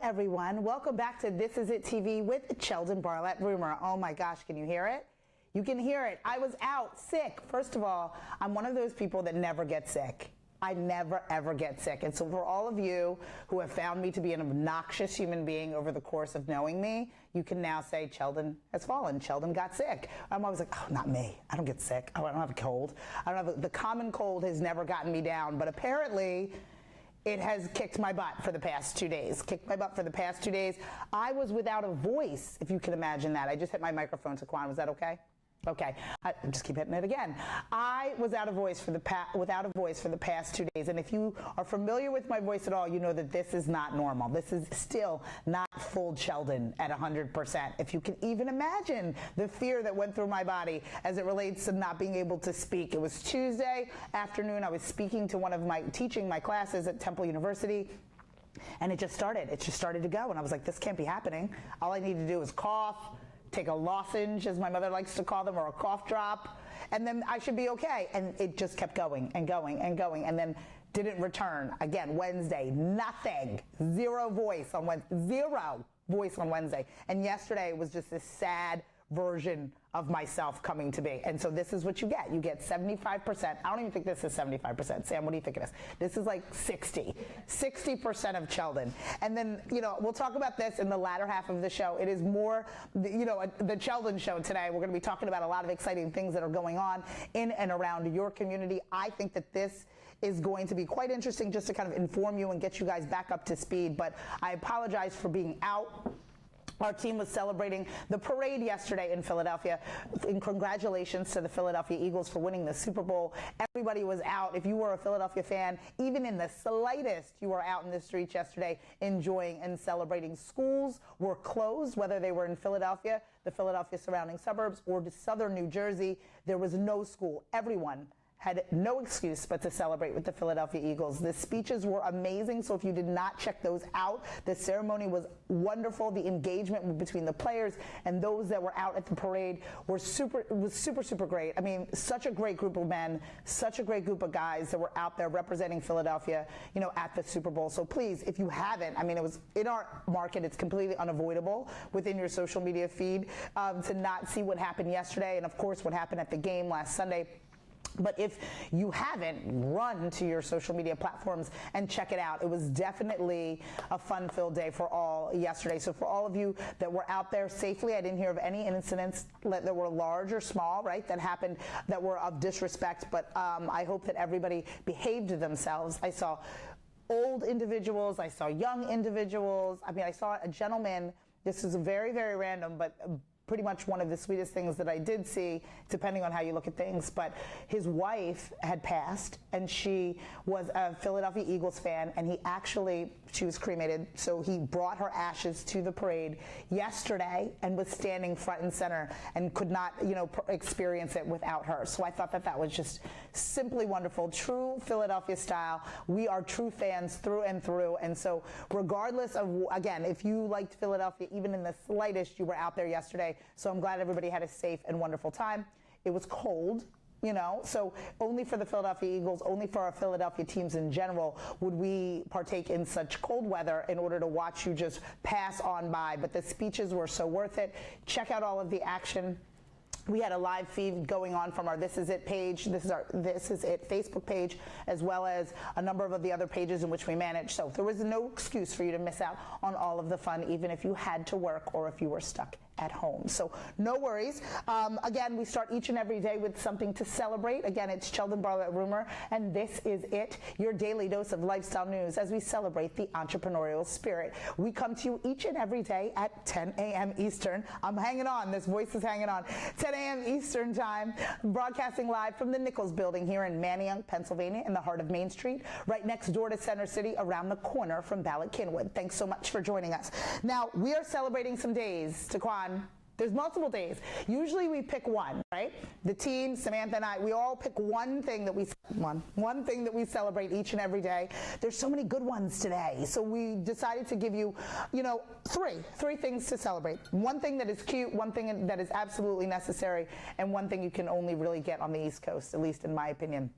everyone. Welcome back to This Is It TV with Sheldon Bartlett Rumor. Oh my gosh, can you hear it? You can hear it. I was out sick. First of all, I'm one of those people that never get sick. I never ever get sick. And so for all of you who have found me to be an obnoxious human being over the course of knowing me, you can now say Sheldon has fallen. Sheldon got sick. I'm always like, oh, not me. I don't get sick. Oh, I don't have a cold. I don't have the common cold has never gotten me down. But apparently, it has kicked my butt for the past 2 days. I was without a voice, if you can imagine that. I just hit my microphone, Taquan. Was that okay? Okay. I just keep hitting it again. I was without a voice for the past 2 days. And if you are familiar with my voice at all, you know that this is not normal. This is still not full Sheldon at 100%. If you can even imagine the fear that went through my body as it relates to not being able to speak. It was Tuesday afternoon. I was speaking to teaching my classes at Temple University. And it just started to go. And I was like, this can't be happening. All I need to do is cough, take a lozenge, as my mother likes to call them, or a cough drop, and then I should be okay. And it just kept going and going and going, and then didn't return. Again, Wednesday, nothing, zero voice on Wednesday. And yesterday was just this sad version of myself coming to be. And so this is what you get. You get 75%. I don't even think this is 75%. Sam, what do you think it is? This is like 60% of Sheldon. And then, we'll talk about this in the latter half of the show. It is more, the Sheldon show today. We're going to be talking about a lot of exciting things that are going on in and around your community. I think that this is going to be quite interesting just to kind of inform you and get you guys back up to speed. But I apologize for being out. Our team was celebrating the parade yesterday in Philadelphia. And congratulations to the Philadelphia Eagles for winning the Super Bowl. Everybody was out. If you were a Philadelphia fan, even in the slightest, you were out in the streets yesterday enjoying and celebrating. Schools were closed, whether they were in Philadelphia, the Philadelphia surrounding suburbs, or southern New Jersey. There was no school. Everyone had no excuse but to celebrate with the Philadelphia Eagles. The speeches were amazing, so if you did not check those out, the ceremony was wonderful. The engagement between the players and those that were out at the parade was super great. I mean, such a great group of men, such a great group of guys that were out there representing Philadelphia, at the Super Bowl. So please, if you haven't, it was in our market, it's completely unavoidable within your social media feed to not see what happened yesterday and, of course, what happened at the game last Sunday. But if you haven't, run to your social media platforms and check it out. It was definitely a fun-filled day for all yesterday. So for all of you that were out there safely, I didn't hear of any incidents that were large or small, right, that happened that were of disrespect. But I hope that everybody behaved themselves. I saw old individuals. I saw young individuals. I saw a gentleman. This is very, very random, but pretty much one of the sweetest things that I did see, depending on how you look at things. But his wife had passed, and she was a Philadelphia Eagles fan, and she was cremated, so he brought her ashes to the parade yesterday and was standing front and center and could not, experience it without her. So I thought that was just simply wonderful. True Philadelphia style. We are true fans through and through. And so regardless of, again, if you liked Philadelphia, even in the slightest, you were out there yesterday. So I'm glad everybody had a safe and wonderful time. It was cold, so only for the Philadelphia Eagles, only for our Philadelphia teams in general would we partake in such cold weather in order to watch you just pass on by. But the speeches were so worth it. Check out all of the action. We had a live feed going on from our This Is It page. This is It Facebook page, as well as a number of the other pages in which we manage. So there was no excuse for you to miss out on all of the fun, even if you had to work or if you were stuck at home. So no worries. Again, we start each and every day with something to celebrate. Again, it's Sheldon Bartlett Rumor, and This Is It, your daily dose of lifestyle news as we celebrate the entrepreneurial spirit. We come to you each and every day at 10 a.m. Eastern. I'm hanging on. This voice is hanging on. 10 a.m. Eastern time, broadcasting live from the Nichols Building here in Manayunk, Pennsylvania, in the heart of Main Street, right next door to Center City, around the corner from Ballard-Kinwood. Thanks so much for joining us. Now, we are celebrating some days. Taquan, there's multiple days. Usually we pick one, right? The team, Samantha and I, we all pick one thing that we celebrate each and every day. There's so many good ones today. So we decided to give you, three things to celebrate. One thing that is cute, one thing that is absolutely necessary, and one thing you can only really get on the East Coast, at least in my opinion.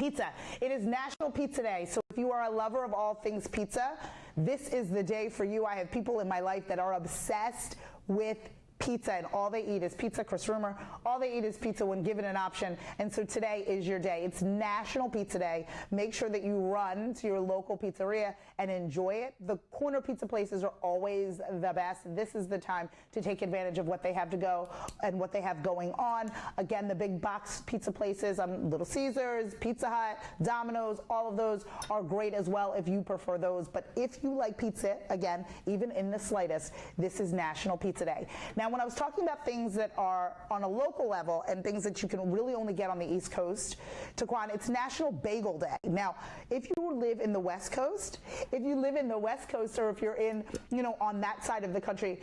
Pizza. It is National Pizza Day. So if you are a lover of all things pizza, this is the day for you. I have people in my life that are obsessed with pizza, and all they eat is pizza. Chris Rumor, all they eat is pizza when given an option. And so today is your day. It's National Pizza Day. Make sure that you run to your local pizzeria and enjoy it. The corner pizza places are always the best. This is the time to take advantage of what they have to go and what they have going on. Again, the big box pizza places, Little Caesars, Pizza Hut, Domino's, all of those are great as well if you prefer those. But if you like pizza, again, even in the slightest, this is National Pizza Day. Now, when I was talking about things that are on a local level and things that you can really only get on the East Coast, Taquan, it's National Bagel Day. Now, if you live in the West Coast, or if you're in, on that side of the country,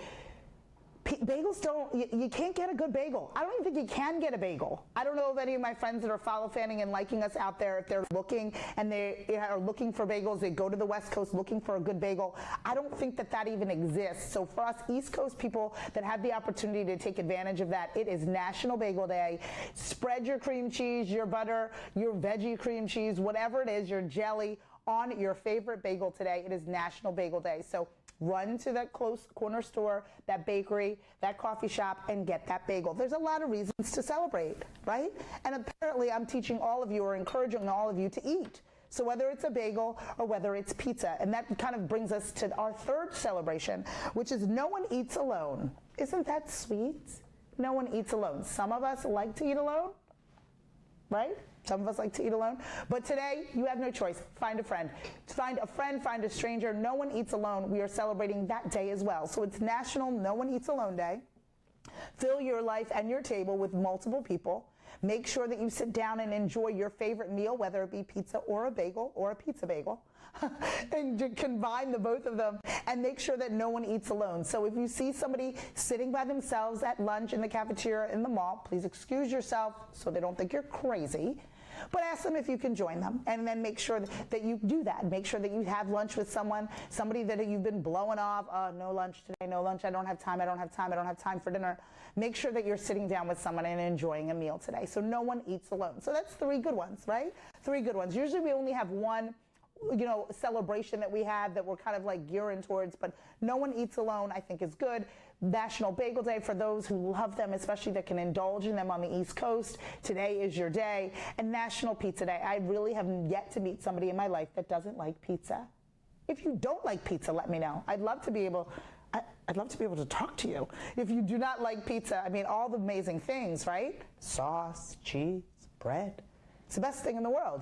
bagels you can't get a good bagel. I don't even think you can get a bagel. I don't know if any of my friends that are follow fanning and liking us out there, if they're looking and they are looking for bagels, they go to the West Coast looking for a good bagel. I don't think that even exists. So for us East Coast people that have the opportunity to take advantage of that, it is National Bagel Day. Spread your cream cheese, your butter, your veggie cream cheese, whatever it is, your jelly on your favorite bagel today. It is National Bagel Day. So run to that close corner store, that bakery, that coffee shop, and get that bagel. There's a lot of reasons to celebrate, right? And apparently I'm teaching all of you or encouraging all of you to eat. So whether it's a bagel or whether it's pizza. And that kind of brings us to our third celebration, which is No One Eats Alone. Isn't that sweet? No one eats alone. Some of us like to eat alone, right? Some of us like to eat alone. But today, you have no choice. Find a friend. Find a friend, find a stranger. No One Eats Alone. We are celebrating that day as well. So it's National No One Eats Alone Day. Fill your life and your table with multiple people. Make sure that you sit down and enjoy your favorite meal, whether it be pizza or a bagel or a pizza bagel. And combine the both of them and make sure that no one eats alone. So if you see somebody sitting by themselves at lunch in the cafeteria in the mall, please excuse yourself so they don't think you're crazy. But ask them if you can join them, and then make sure that you do that. Make sure that you have lunch with somebody that you've been blowing off. No lunch today, no lunch. I don't have time for dinner. Make sure that you're sitting down with someone and enjoying a meal today. So no one eats alone. So that's 3 good ones, right? 3 good ones. Usually we only have one celebration that we have that we're kind of like gearing towards, but No One Eats Alone I think is good. National Bagel Day for those who love them, especially that can indulge in them on the East Coast. Today is your day. And National Pizza Day. I really have yet to meet somebody in my life that doesn't like pizza. If you don't like pizza, let me know. I'd love to be able to talk to you. If you do not like pizza, I mean, all the amazing things, right? Sauce, cheese, bread. It's the best thing in the world.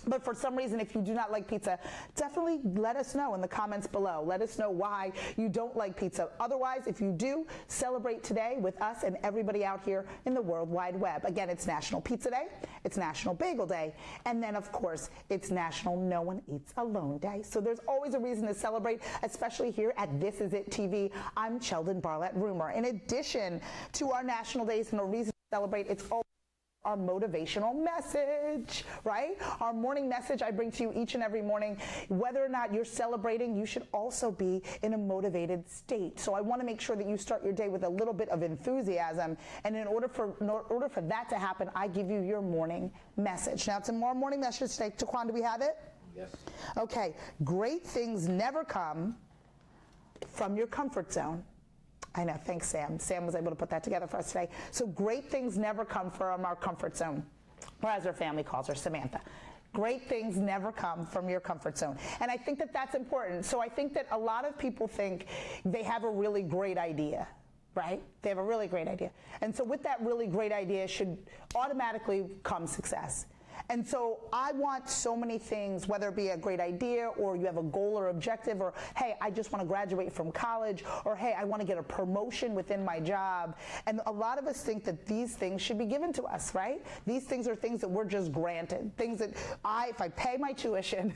But for some reason, if you do not like pizza, definitely let us know in the comments below. Let us know why you don't like pizza. Otherwise, if you do, celebrate today with us and everybody out here in the World Wide Web. Again, it's National Pizza Day, it's National Bagel Day, and then, of course, it's National No One Eats Alone Day. So there's always a reason to celebrate, especially here at This Is It TV. I'm Sheldon Barlett Rumor. In addition to our national days and a reason to celebrate, it's always our motivational message, right? Our morning message I bring to you each and every morning. Whether or not you're celebrating, you should also be in a motivated state. So I want to make sure that you start your day with a little bit of enthusiasm. And in order for that to happen, I give you your morning message. Now, it's a more morning message today. Taquan, do we have it? Yes. Okay. Great things never come from your comfort zone. I know, thanks, Sam. Sam was able to put that together for us today. So great things never come from our comfort zone, or as her family calls her, Samantha. Great things never come from your comfort zone. And I think that that's important. So I think that a lot of people think they have a really great idea, right? They have a really great idea. And so with that really great idea should automatically come success. And so I want so many things, whether it be a great idea or you have a goal or objective, or, hey, I just want to graduate from college, or, hey, I want to get a promotion within my job. And a lot of us think that these things should be given to us, right? These things are things that we're just granted, things that if I pay my tuition,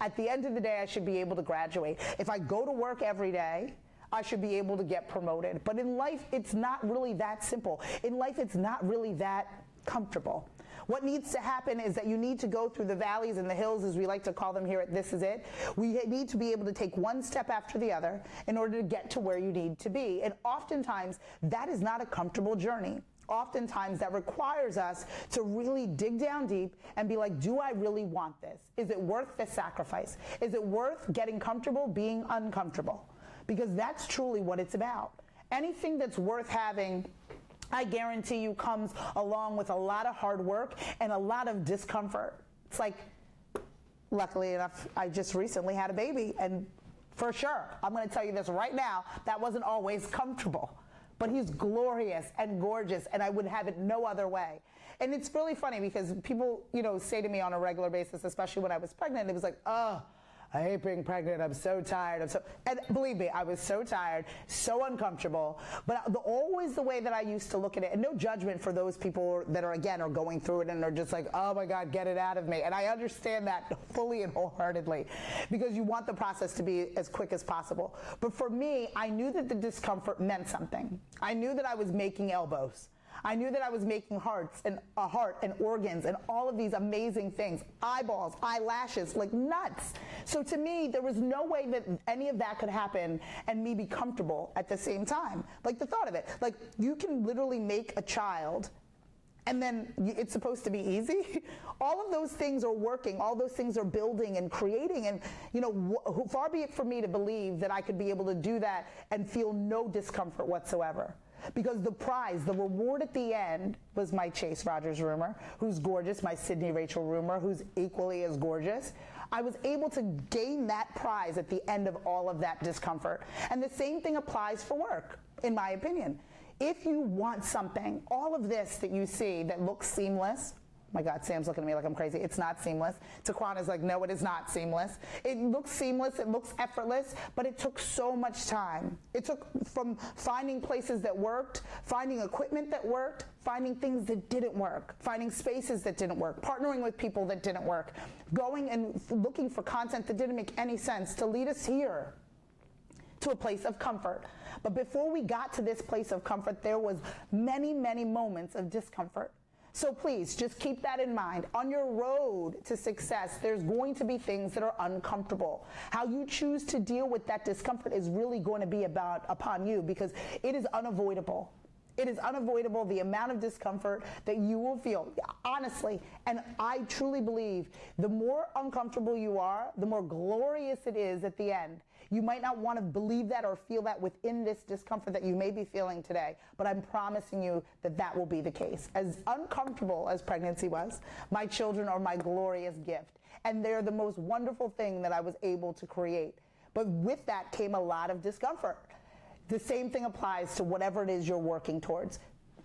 at the end of the day, I should be able to graduate. If I go to work every day, I should be able to get promoted. But in life, it's not really that simple. In life, it's not really that comfortable. What needs to happen is that you need to go through the valleys and the hills, as we like to call them here at This Is It. We need to be able to take one step after the other in order to get to where you need to be. And oftentimes, that is not a comfortable journey. oftentimes that requires us to really dig down deep and be like, do I really want this? Is it worth the sacrifice? Is it worth getting comfortable, being uncomfortable? Because that's truly what it's about. Anything that's worth having, I guarantee you, comes along with a lot of hard work and a lot of discomfort. It's like, luckily enough, I just recently had a baby, and for sure, I'm going to tell you this right now, that wasn't always comfortable. But he's glorious and gorgeous, and I would have it no other way. And it's really funny because people, say to me on a regular basis, especially when I was pregnant, it was like, oh, I hate being pregnant. I'm so tired. And believe me, I was so tired, so uncomfortable. But always the way that I used to look at it, and no judgment for those people that are going through it and are just like, oh my God, get it out of me. And I understand that fully and wholeheartedly because you want the process to be as quick as possible. But for me, I knew that the discomfort meant something. I knew that I was making elbows. I knew that I was making hearts and a heart and organs and all of these amazing things, eyeballs, eyelashes, like nuts. So to me, there was no way that any of that could happen and me be comfortable at the same time. Like the thought of it, like you can literally make a child and then it's supposed to be easy. All of those things are working. All those things are building and creating. And, far be it from me to believe that I could be able to do that and feel no discomfort whatsoever. Because the prize, the reward at the end was my Chase Rogers Roomer, who's gorgeous, my Sydney Rachel Roomer, who's equally as gorgeous. I was able to gain that prize at the end of all of that discomfort. And the same thing applies for work, in my opinion. If you want something, all of this that you see that looks seamless, my God, Sam's looking at me like I'm crazy. It's not seamless. Taquana's like, no, it is not seamless. It looks seamless. It looks effortless, but it took so much time. It took from finding places that worked, finding equipment that worked, finding things that didn't work, finding spaces that didn't work, partnering with people that didn't work, going and looking for content that didn't make any sense to lead us here to a place of comfort. But before we got to this place of comfort, there was many, many moments of discomfort. So please, just keep that in mind. On your road to success, there's going to be things that are uncomfortable. How you choose to deal with that discomfort is really going to be upon you because it is unavoidable. It is unavoidable, the amount of discomfort that you will feel, honestly. And I truly believe the more uncomfortable you are, the more glorious it is at the end. You might not want to believe that or feel that within this discomfort that you may be feeling today, but I'm promising you that that will be the case. As uncomfortable as pregnancy was, my children are my glorious gift, and they're the most wonderful thing that I was able to create. But with that came a lot of discomfort. The same thing applies to whatever it is you're working towards.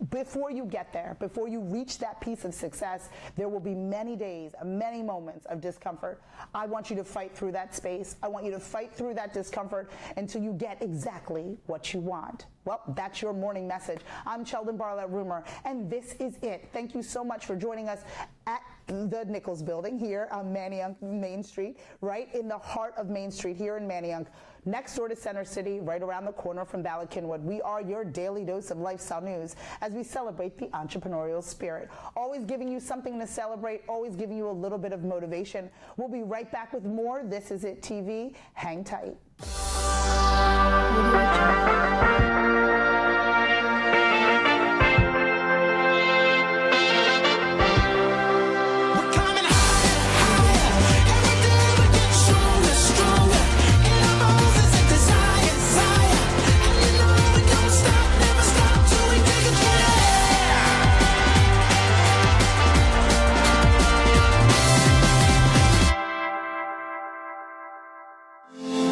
Before you get there, before you reach that piece of success, there will be many days, many moments of discomfort. I want you to fight through that space. I want you to fight through that discomfort until you get exactly what you want. Well, that's your morning message. I'm Sheldon Barlett Roomer, and this is it. Thank you so much for joining us at the Nichols Building here on Manayunk Main Street, right in the heart of Main Street here in Manayunk, next door to Center City, right around the corner from Ballard Kinwood. We are your daily dose of lifestyle news as we celebrate the entrepreneurial spirit. Always giving you something to celebrate, always giving you a little bit of motivation. We'll be right back with more. This is It TV. Hang tight.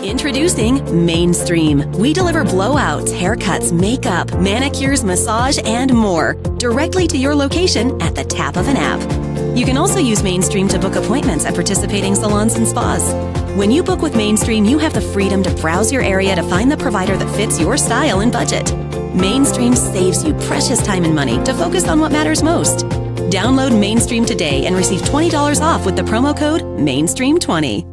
Introducing Mainstream. We deliver blowouts, haircuts, makeup, manicures, massage, and more directly to your location at the tap of an app. You can also use Mainstream to book appointments at participating salons and spas. When you book with Mainstream, you have the freedom to browse your area to find the provider that fits your style and budget. Mainstream saves you precious time and money to focus on what matters most. Download Mainstream today and receive $20 off with the promo code MAINSTREAM20.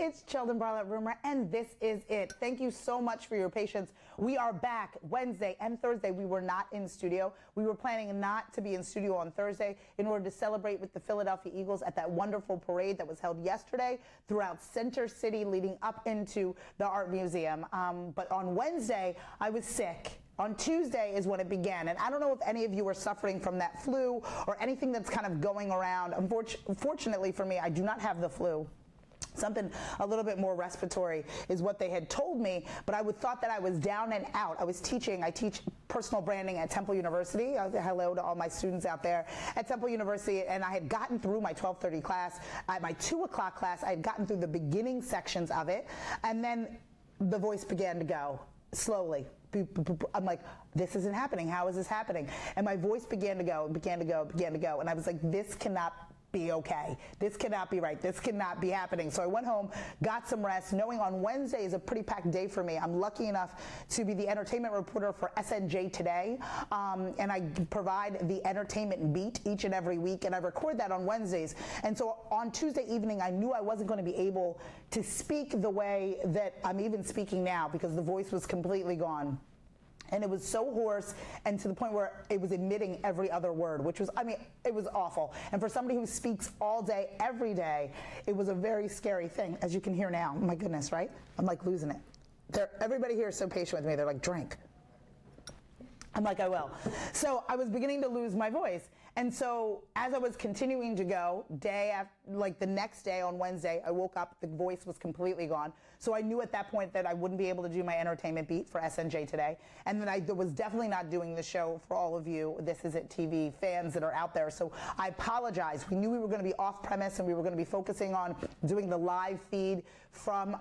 It's Sheldon Bartlett Rumor, and this is it. Thank you so much for your patience. We are back Wednesday and Thursday. We were not in studio. We were planning not to be in studio on Thursday in order to celebrate with the Philadelphia Eagles at that wonderful parade that was held yesterday throughout Center City leading up into the Art Museum. But on Wednesday, I was sick. On Tuesday is when it began, and I don't know if any of you are suffering from that flu or anything that's kind of going around. Unfortunately for me, I do not have the flu. Something a little bit more respiratory is what they had told me, but I would thought that I was down and out. I teach personal branding at Temple University. Hello to all my students out there at Temple University, and I had gotten through my 12:30 class. At my 2 o'clock class, I had gotten through the beginning sections of it, and then the voice began to go slowly. I'm like, this isn't happening. How is this happening? And my voice began to go, and I was like, this cannot be okay. This cannot be right. This cannot be happening. So I went home, got some rest, knowing on Wednesday is a pretty packed day for me. I'm lucky enough to be the entertainment reporter for SNJ Today, and I provide the entertainment beat each and every week, and I record that on Wednesdays. And so on Tuesday evening, I knew I wasn't going to be able to speak the way that I'm even speaking now because the voice was completely gone. And it was so hoarse and to the point where it was emitting every other word, which was, it was awful. And for somebody who speaks all day, every day, it was a very scary thing, as you can hear now. My goodness, right? I'm like losing it. Everybody here is so patient with me. They're like, drink. I'm like, I will. So I was beginning to lose my voice. And so as I was continuing to go, the next day on Wednesday, I woke up, the voice was completely gone. So I knew at that point that I wouldn't be able to do my entertainment beat for SNJ Today. And then I was definitely not doing the show for all of you This Is It TV fans that are out there. So I apologize. We knew we were going to be off premise and we were going to be focusing on doing the live feed from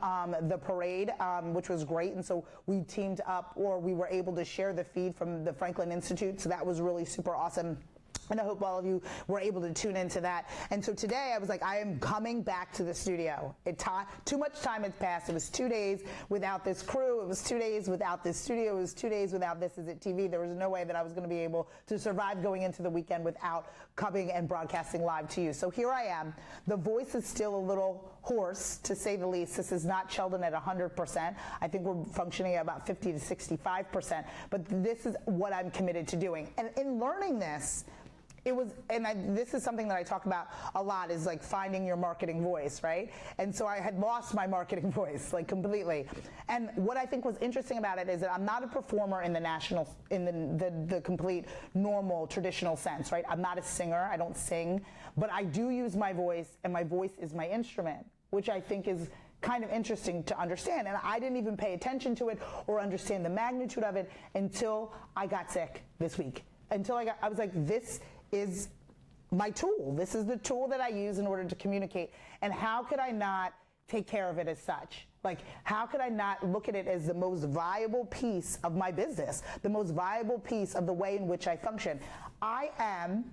the parade, which was great. And so we teamed up, or we were able to share the feed from the Franklin Institute. So that was really super awesome. And I hope all of you were able to tune into that. And so today I was like, I am coming back to the studio. Too much time had passed. It was 2 days without this crew. It was 2 days without this studio. It was 2 days without This Is It TV. There was no way that I was going to be able to survive going into the weekend without coming and broadcasting live to you. So here I am. The voice is still a little hoarse, to say the least. This is not Sheldon at 100%. I think we're functioning at about 50 to 65%. But this is what I'm committed to doing. And in learning this, this is something that I talk about a lot, is like finding your marketing voice, right? And so I had lost my marketing voice, like completely. And what I think was interesting about it is that I'm not a performer in the complete normal traditional sense, right? I'm not a singer, I don't sing, but I do use my voice, and my voice is my instrument, which I think is kind of interesting to understand. And I didn't even pay attention to it or understand the magnitude of it until I got sick this week. I was like, this is my tool. This is the tool that I use in order to communicate. And how could I not take care of it as such? Like, how could I not look at it as the most viable piece of my business, the most viable piece of the way in which I function? I am,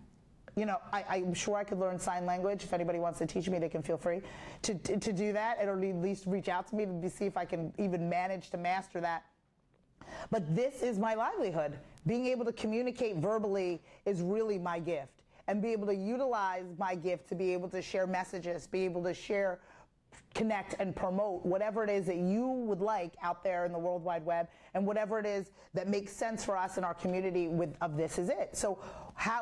I'm sure I could learn sign language. If anybody wants to teach me, they can feel free to do that, or at least reach out to me to see if I can even manage to master that. But this is my livelihood. Being able to communicate verbally is really my gift. And be able to utilize my gift to be able to share messages, be able to share, connect, and promote whatever it is that you would like out there in the World Wide Web, and whatever it is that makes sense for us in our community of This Is It. So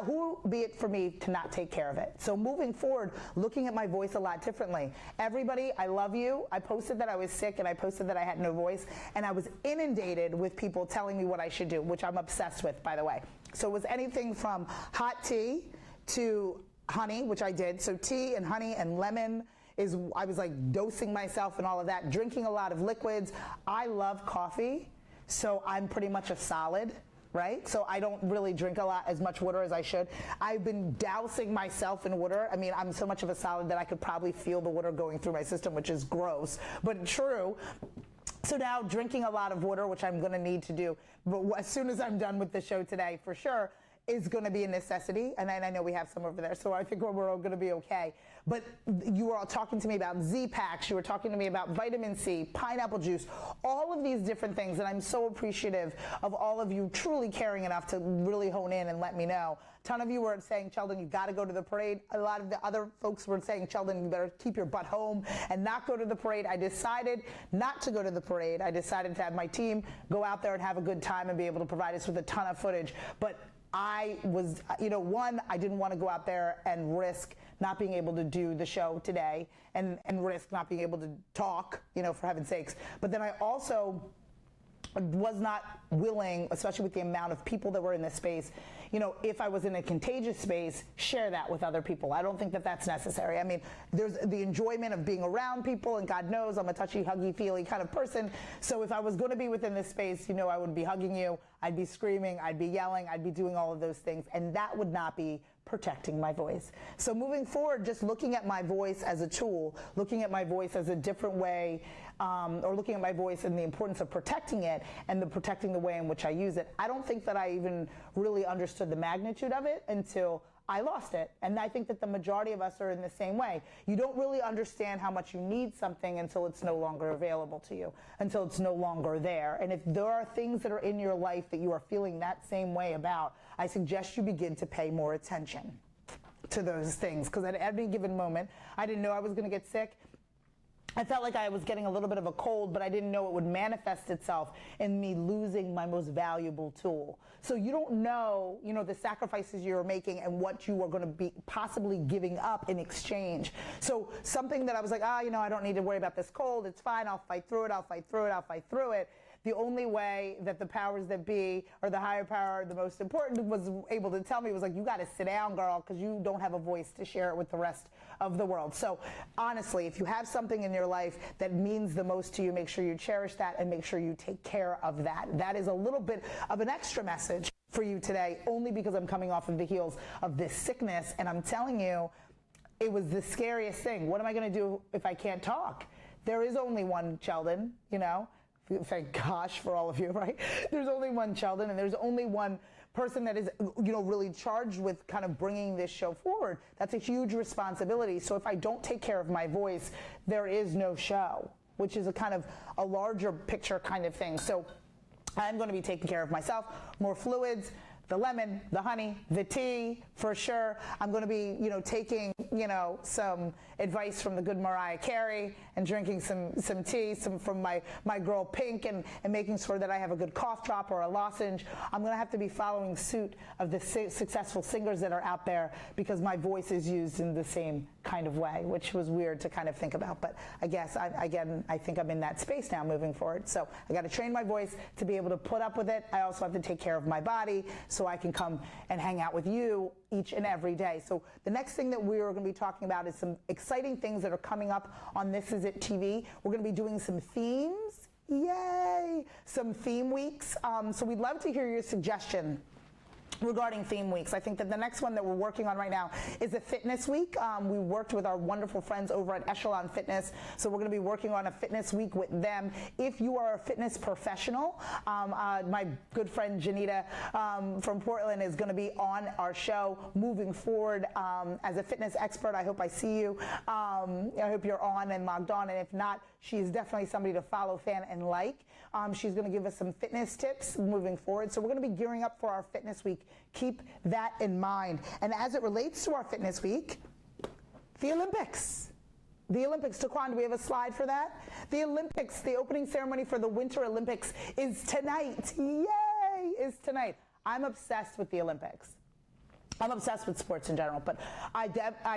who be it for me to not take care of it? So moving forward, looking at my voice a lot differently. Everybody, I love you. I posted that I was sick, and I posted that I had no voice, and I was inundated with people telling me what I should do, which I'm obsessed with, by the way. So it was anything from hot tea to honey, which I did. So tea and honey and lemon. I was like dosing myself and all of that, drinking a lot of liquids. I love coffee, so I'm pretty much a solid, right? So I don't really drink as much water as I should. I've been dousing myself in water. I'm so much of a solid that I could probably feel the water going through my system, which is gross, but true. So now drinking a lot of water, which I'm going to need to do, but as soon as I'm done with the show today, for sure, is going to be a necessity, and I know we have some over there, so I think we're all going to be okay. But you were all talking to me about Z-Packs, you were talking to me about vitamin C, pineapple juice, all of these different things, and I'm so appreciative of all of you truly caring enough to really hone in and let me know. A ton of you were saying, Sheldon, you got to go to the parade. A lot of the other folks were saying, Sheldon, you better keep your butt home and not go to the parade. I decided not to go to the parade. I decided to have my team go out there and have a good time and be able to provide us with a ton of footage. But I was, one, I didn't want to go out there and risk not being able to do the show today and risk not being able to talk, for heaven's sakes. But then I also was not willing, especially with the amount of people that were in this space, if I was in a contagious space, share that with other people. I don't think that that's necessary. I mean, there's the enjoyment of being around people, and God knows I'm a touchy, huggy, feely kind of person. So if I was going to be within this space, I would be hugging you, I'd be screaming, I'd be yelling, I'd be doing all of those things, and that would not be protecting my voice. So moving forward, just looking at my voice as a tool, looking at my voice as a different way, or looking at my voice and the importance of protecting it and protecting the way in which I use it. I don't think that I even really understood the magnitude of it until I lost it. And I think that the majority of us are in the same way. You don't really understand how much you need something until it's no longer available to you, until it's no longer there. And if there are things that are in your life that you are feeling that same way about, I suggest you begin to pay more attention to those things. Because at any given moment, I didn't know I was going to get sick. I felt like I was getting a little bit of a cold, but I didn't know it would manifest itself in me losing my most valuable tool. So you don't know, the sacrifices you're making and what you are going to be possibly giving up in exchange. So something that I was like, I don't need to worry about this cold. It's fine. I'll fight through it. I'll fight through it. I'll fight through it. The only way that the powers that be, or the higher power, the most important, was able to tell me was like, you got to sit down, girl, because you don't have a voice to share it with the rest of the world. So honestly, if you have something in your life that means the most to you, make sure you cherish that and make sure you take care of that. That is a little bit of an extra message for you today, only because I'm coming off of the heels of this sickness, and I'm telling you, it was the scariest thing. What am I going to do if I can't talk? There is only one Sheldon, Thank gosh for all of you, right? There's only one Sheldon, and there's only one person that is, really charged with kind of bringing this show forward. That's a huge responsibility. So if I don't take care of my voice, there is no show, which is a kind of a larger picture kind of thing. So I'm going to be taking care of myself, more fluids, the lemon, the honey, the tea, for sure. I'm going to be, taking, some advice from the good Mariah Carey and drinking some tea, from my girl Pink, and making sure that I have a good cough drop or a lozenge. I'm going to have to be following suit of the successful singers that are out there, because my voice is used in the same kind of way, which was weird to kind of think about. But I guess, I think I'm in that space now moving forward. So I got to train my voice to be able to put up with it. I also have to take care of my body so I can come and hang out with you each and every day. So the next thing that we're going to be talking about is some exciting things that are coming up on This Is It TV. We're going to be doing some themes. Yay! Some theme weeks. So we'd love to hear your suggestion regarding theme weeks. I think that the next one that we're working on right now is a fitness week. We worked with our wonderful friends over at Echelon Fitness, so we're going to be working on a fitness week with them. If you are a fitness professional, my good friend Janita from Portland is going to be on our show moving forward as a fitness expert. I hope I see you. I hope you're on and logged on, and if not, she is definitely somebody to follow, fan, and like. She's going to give us some fitness tips moving forward. So we're going to be gearing up for our fitness week. Keep that in mind. And as it relates to our fitness week, the Olympics. The Olympics. Taquan, do we have a slide for that? The Olympics, the opening ceremony for the Winter Olympics is tonight. Yay! Is tonight. I'm obsessed with the Olympics. I'm obsessed with sports in general, but I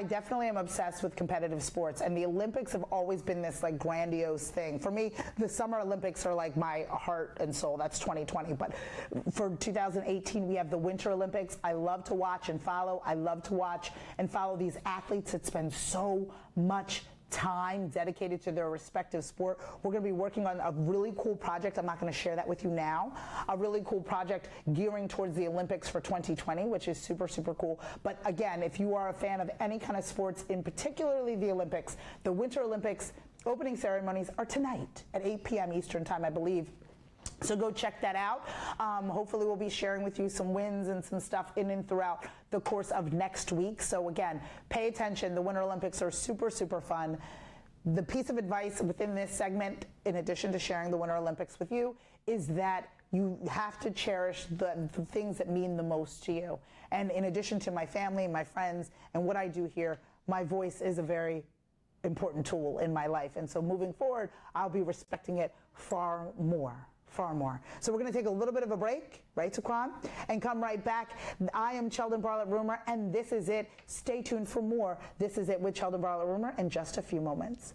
definitely am obsessed with competitive sports, and the Olympics have always been this like grandiose thing. For me, the Summer Olympics are like my heart and soul. That's 2020, but for 2018, we have the Winter Olympics. I love to watch and follow. I love to watch and follow these athletes that spend so much time dedicated to their respective sport. We're going to be working on a really cool project. I'm not going to share that with you now. A really cool project gearing towards the Olympics for 2020, which is super, super cool. But again, if you are a fan of any kind of sports, in particularly the Olympics, the Winter Olympics opening ceremonies are tonight at 8 p.m. Eastern time, I believe. So go check that out. Hopefully we'll be sharing with you some wins and some stuff in and throughout the course of next week. So again, pay attention. The Winter Olympics are super, super fun. The piece of advice within this segment, in addition to sharing the Winter Olympics with you, is that you have to cherish the things that mean the most to you. And in addition to my family, my friends, and what I do here, my voice is a very important tool in my life. And so moving forward, I'll be respecting it far more. So we're going to take a little bit of a break, right, Taquan, and come right back. I am Sheldon Bartlett-Rumer, and this is it. Stay tuned for more. This is it with Sheldon Bartlett-Rumer in just a few moments.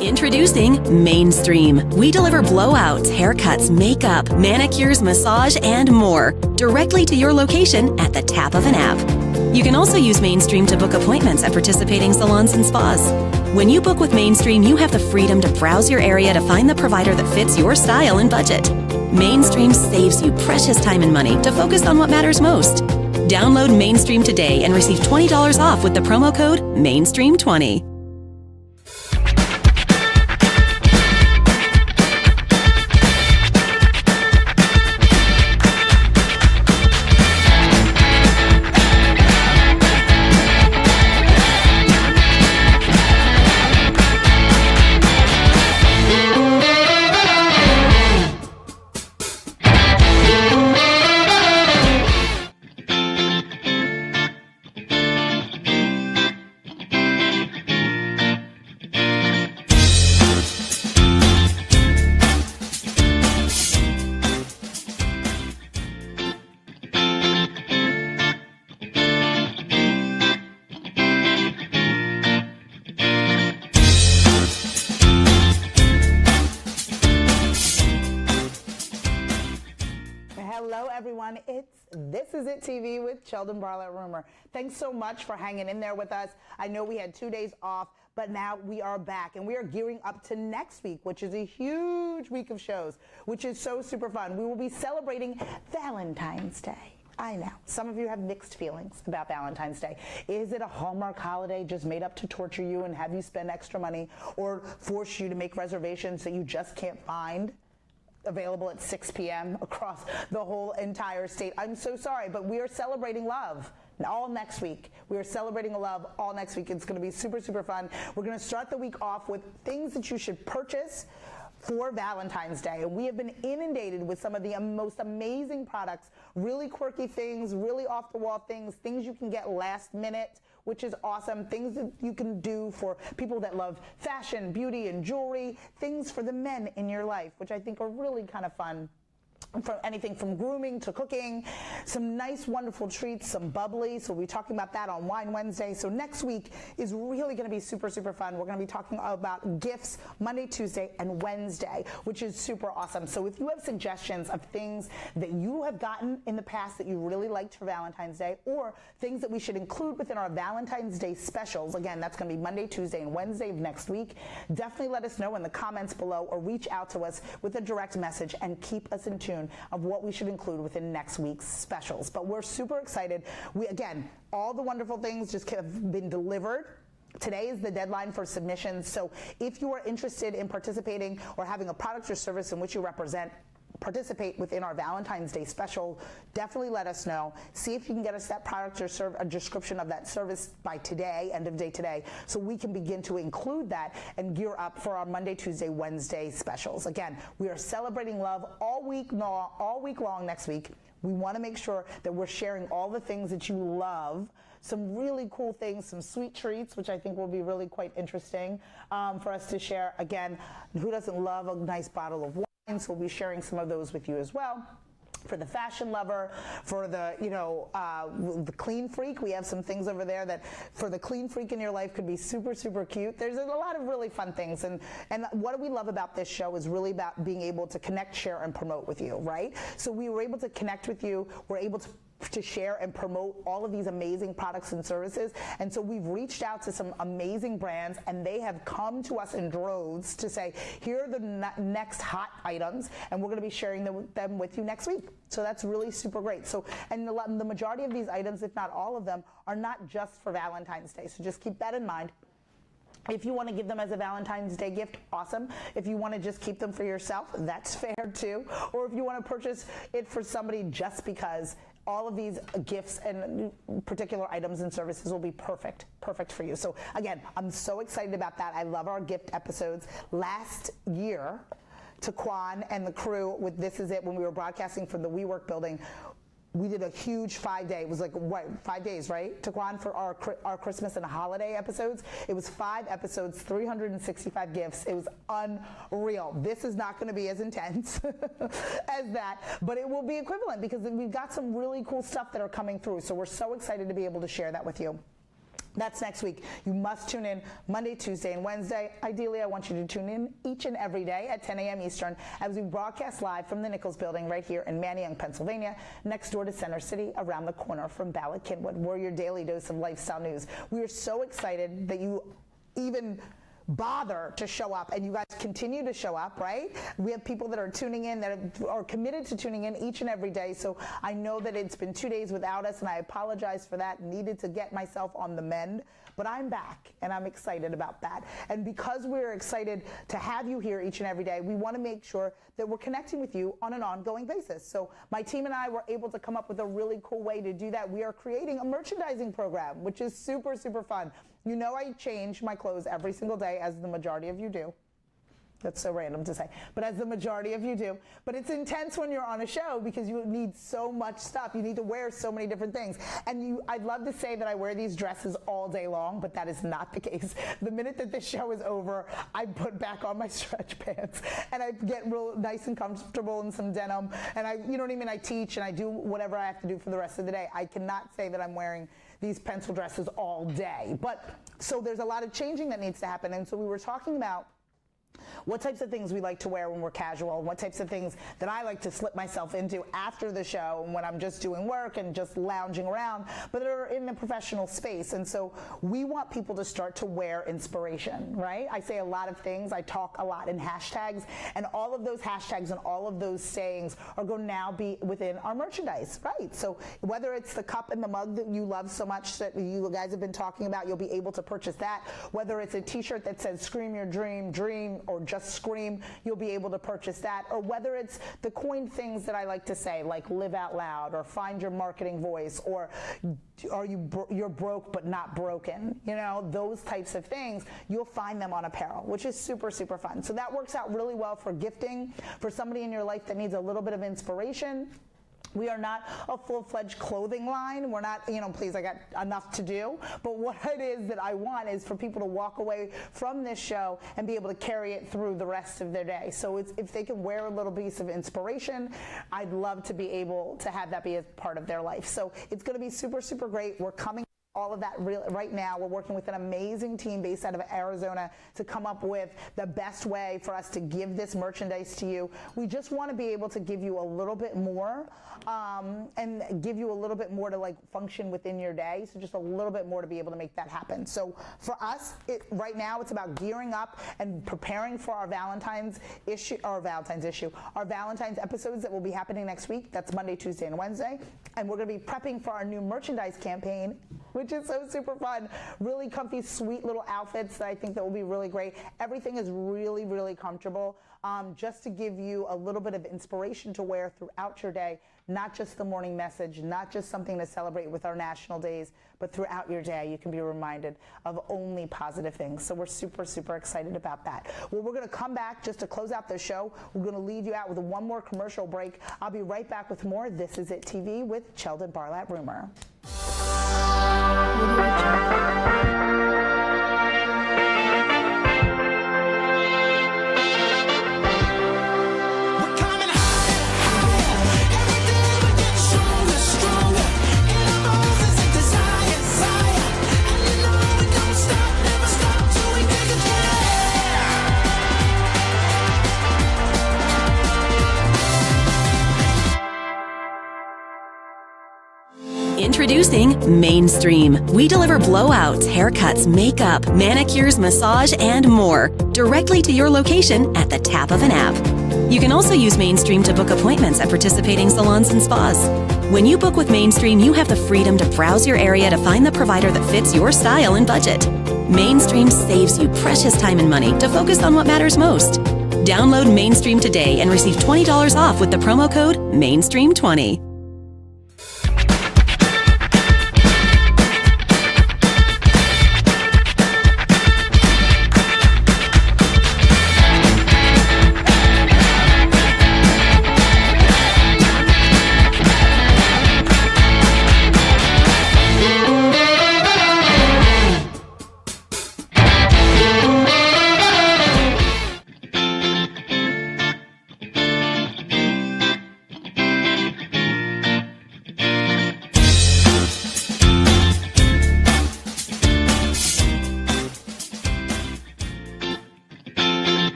Introducing Mainstream. We deliver blowouts, haircuts, makeup, manicures, massage, and more directly to your location at the tap of an app. You can also use Mainstream to book appointments at participating salons and spas. When you book with Mainstream, you have the freedom to browse your area to find the provider that fits your style and budget. Mainstream saves you precious time and money to focus on what matters most. Download Mainstream today and receive $20 off with the promo code MAINSTREAM20. This Is It TV with Sheldon Bartlett-Rumer. Thanks so much for hanging in there with us. I know we had 2 days off, but now we are back and we are gearing up to next week, which is a huge week of shows, which is so super fun. We will be celebrating Valentine's Day. I know. Some of you have mixed feelings about Valentine's Day. Is it a Hallmark holiday just made up to torture you and have you spend extra money or force you to make reservations that you just can't find? Available at 6 p.m. across the whole entire state. I'm so sorry, but we are celebrating love all next week. We are celebrating love all next week. It's going to be super, super fun. We're going to start the week off with things that you should purchase for Valentine's Day. And we have been inundated with some of the most amazing products, really quirky things, really off-the-wall things you can get last minute, which is awesome, things that you can do for people that love fashion, beauty, and jewelry, things for the men in your life, which I think are really kind of fun. From anything from grooming to cooking, some nice, wonderful treats, some bubbly. So we'll be talking about that on Wine Wednesday. So next week is really going to be super, super fun. We're going to be talking about gifts Monday, Tuesday, and Wednesday, which is super awesome. So if you have suggestions of things that you have gotten in the past that you really liked for Valentine's Day, or things that we should include within our Valentine's Day specials, again, that's going to be Monday, Tuesday, and Wednesday of next week, definitely let us know in the comments below or reach out to us with a direct message and keep us in tune of what we should include within next week's specials. But we're super excited. Again, all the wonderful things just have been delivered. Today is the deadline for submissions. So if you are interested in participating or having a product or service in which you participate within our Valentine's Day special, definitely let us know. See if you can get us that product or a description of that service by today, end of day today, so we can begin to include that and gear up for our Monday, Tuesday, Wednesday specials. Again, we are celebrating love all week long next week. We want to make sure that we're sharing all the things that you love, some really cool things, some sweet treats, which I think will be really quite interesting for us to share. Again, who doesn't love a nice bottle of wine? So we'll be sharing some of those with you as well. For the fashion lover, for the, the clean freak, we have some things over there that for the clean freak in your life could be super, super cute. There's a lot of really fun things. And what we love about this show is really about being able to connect, share, and promote with you, right? So we were able to connect with you. We're able to share and promote all of these amazing products and services. And so we've reached out to some amazing brands, and they have come to us in droves to say, here are the next hot items, and we're going to be sharing them with you next week. So that's really super great. So, and the majority of these items, if not all of them, are not just for Valentine's Day. So just keep that in mind. If you want to give them as a Valentine's Day gift, awesome. If you want to just keep them for yourself, that's fair too. Or if you want to purchase it for somebody just because, all of these gifts and particular items and services will be perfect for you. So again, I'm so excited about that. I love our gift episodes. Last year, Taquan and the crew with This Is It, when we were broadcasting from the WeWork building, we did a huge 5-day. It was like, 5 days, right, Taquan, for our Christmas and holiday episodes? It was 5 episodes, 365 gifts. It was unreal. This is not going to be as intense as that, but it will be equivalent because we've got some really cool stuff that are coming through. So we're so excited to be able to share that with you. That's next week. You must tune in Monday, Tuesday, and Wednesday. Ideally, I want you to tune in each and every day at 10 a.m. Eastern as we broadcast live from the Nichols Building right here in Manayunk, Pennsylvania, next door to Center City, around the corner from Ballard Kinwood. We're your daily dose of lifestyle news. We are so excited that you even bother to show up, and you guys continue to show up, right? We have people that are tuning in, that are committed to tuning in each and every day. So I know that it's been 2 days without us, and I apologize for that. Needed to get myself on the mend, but I'm back, and I'm excited about that. And because we're excited to have you here each and every day, we want to make sure that we're connecting with you on an ongoing basis. So my team and I were able to come up with a really cool way to do that. We are creating a merchandising program, which is super, super fun. You know, I change my clothes every single day, as the majority of you do. That's so random to say, but as the majority of you do. But it's intense when you're on a show because you need so much stuff. You need to wear so many different things. And I'd love to say that I wear these dresses all day long, but that is not the case. The minute that this show is over, I put back on my stretch pants and I get real nice and comfortable in some denim. And I teach and I do whatever I have to do for the rest of the day. I cannot say that I'm wearing these pencil dresses all day. But so there's a lot of changing that needs to happen. And so we were talking about what types of things we like to wear when we're casual, and what types of things that I like to slip myself into after the show and when I'm just doing work and just lounging around, but are in a professional space. And so we want people to start to wear inspiration, right? I say a lot of things. I talk a lot in hashtags, and all of those hashtags and all of those sayings are going to now be within our merchandise, right? So whether it's the cup and the mug that you love so much that you guys have been talking about, you'll be able to purchase that. Whether it's a t-shirt that says "Scream Your Dream," or just "Scream," you'll be able to purchase that. Or whether it's the coined things that I like to say, like "Live Out Loud," or "Find Your Marketing Voice," or "You're broke but not broken." Those types of things, you'll find them on apparel, which is super, super fun. So that works out really well for gifting, for somebody in your life that needs a little bit of inspiration. We are not a full-fledged clothing line. We're not, please, I got enough to do. But what it is that I want is for people to walk away from this show and be able to carry it through the rest of their day. So if they can wear a little piece of inspiration, I'd love to be able to have that be a part of their life. So it's going to be super, super great. We're coming all of that right now. We're working with an amazing team based out of Arizona to come up with the best way for us to give this merchandise to you. We just want to be able to give you a little bit more and give you a little bit more to function within your day. So just a little bit more to be able to make that happen. So for us, right now it's about gearing up and preparing for our Valentine's episodes that will be happening next week. That's Monday, Tuesday, and Wednesday. And we're going to be prepping for our new merchandise campaign, which is so super fun. Really comfy, sweet little outfits that I think that will be really great. Everything is really, really comfortable, just to give you a little bit of inspiration to wear throughout your day, not just the morning message, not just something to celebrate with our national days, but throughout your day, you can be reminded of only positive things. So we're super, super excited about that. Well, we're going to come back just to close out the show. We're going to leave you out with one more commercial break. I'll be right back with more This Is It TV with Sheldon Barlatt Rumor. We're coming high. Everything Introducing Mainstream. We deliver blowouts, haircuts, makeup, manicures, massage, and more directly to your location at the tap of an app. You can also use Mainstream to book appointments at participating salons and spas. When you book with Mainstream, you have the freedom to browse your area to find the provider that fits your style and budget. Mainstream saves you precious time and money to focus on what matters most. Download Mainstream today and receive $20 off with the promo code MAINSTREAM20.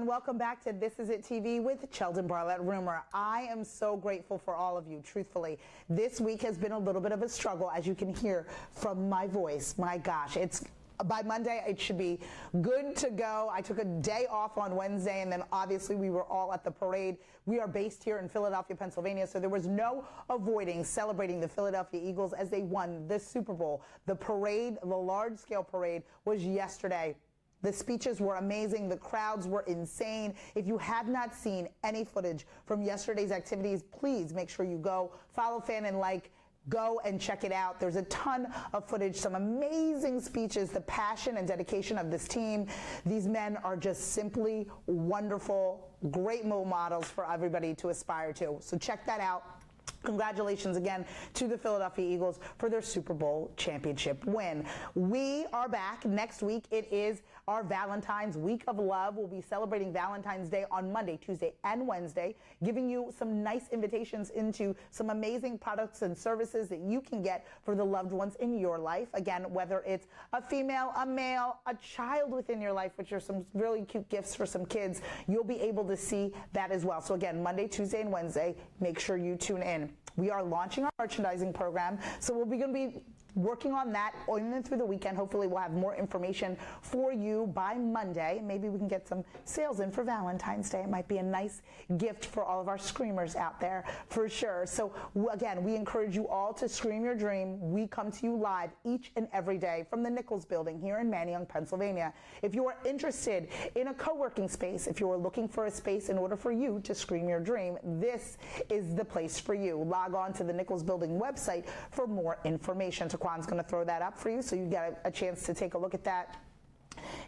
Welcome back to This Is It TV with Sheldon Bartlett Rumor. I am so grateful for all of you, truthfully. This week has been a little bit of a struggle, as you can hear from my voice. My gosh, by Monday, it should be good to go. I took a day off on Wednesday, and then obviously we were all at the parade. We are based here in Philadelphia, Pennsylvania, so there was no avoiding celebrating the Philadelphia Eagles as they won the Super Bowl. The parade, the large-scale parade, was yesterday. The speeches were amazing. The crowds were insane. If you have not seen any footage from yesterday's activities, please make sure you go follow, fan, and like. Go and check it out. There's a ton of footage, some amazing speeches, the passion and dedication of this team. These men are just simply wonderful, great role models for everybody to aspire to. So check that out. Congratulations again to the Philadelphia Eagles for their Super Bowl championship win. We are back next week. It is our Valentine's Week of Love. We'll be celebrating Valentine's Day on Monday, Tuesday, and Wednesday, giving you some nice invitations into some amazing products and services that you can get for the loved ones in your life. Again, whether it's a female, a male, a child within your life, which are some really cute gifts for some kids, you'll be able to see that as well. So again, Monday, Tuesday, and Wednesday, make sure you tune in. We are launching our merchandising program, so we're going to be working on that on and through the weekend. Hopefully we'll have more information for you by Monday. Maybe we can get some sales in for Valentine's Day. It might be a nice gift for all of our screamers out there for sure. So again, we encourage you all to scream your dream. We come to you live each and every day from the Nichols Building here in Manayunk, Pennsylvania. If you are interested in a co-working space, if you are looking for a space in order for you to scream your dream, this is the place for you. Log on to the Nichols Building website for more information. Taquan's going to throw that up for you so you get a chance to take a look at that.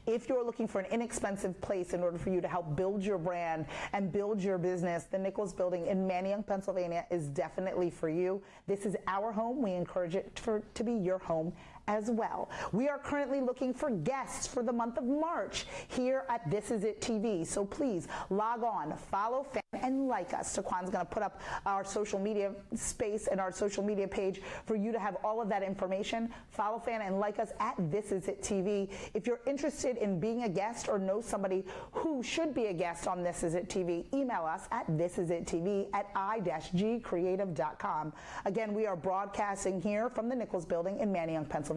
If you're looking for an inexpensive place in order for you to help build your brand and build your business, the Nichols Building in Manayunk, Pennsylvania is definitely for you. This is our home. We encourage it to be your home as well. We are currently looking for guests for the month of March here at This Is It TV. So please log on, follow, fan, and like us. Taquan's going to put up our social media space and our social media page for you to have all of that information. Follow, fan, and like us at This Is It TV. If you're interested in being a guest or know somebody who should be a guest on This Is It TV, email us at thisisitTV@i-gcreative.com. Again, we are broadcasting here from the Nichols Building in Manayunk, Pennsylvania.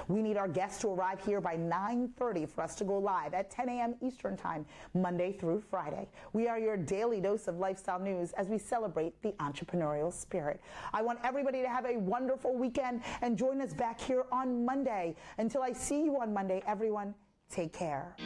We need our guests to arrive here by 9:30 for us to go live at 10 a.m. Eastern Time, Monday through Friday. We are your daily dose of lifestyle news as we celebrate the entrepreneurial spirit. I want everybody to have a wonderful weekend and join us back here on Monday. Until I see you on Monday, everyone, take care.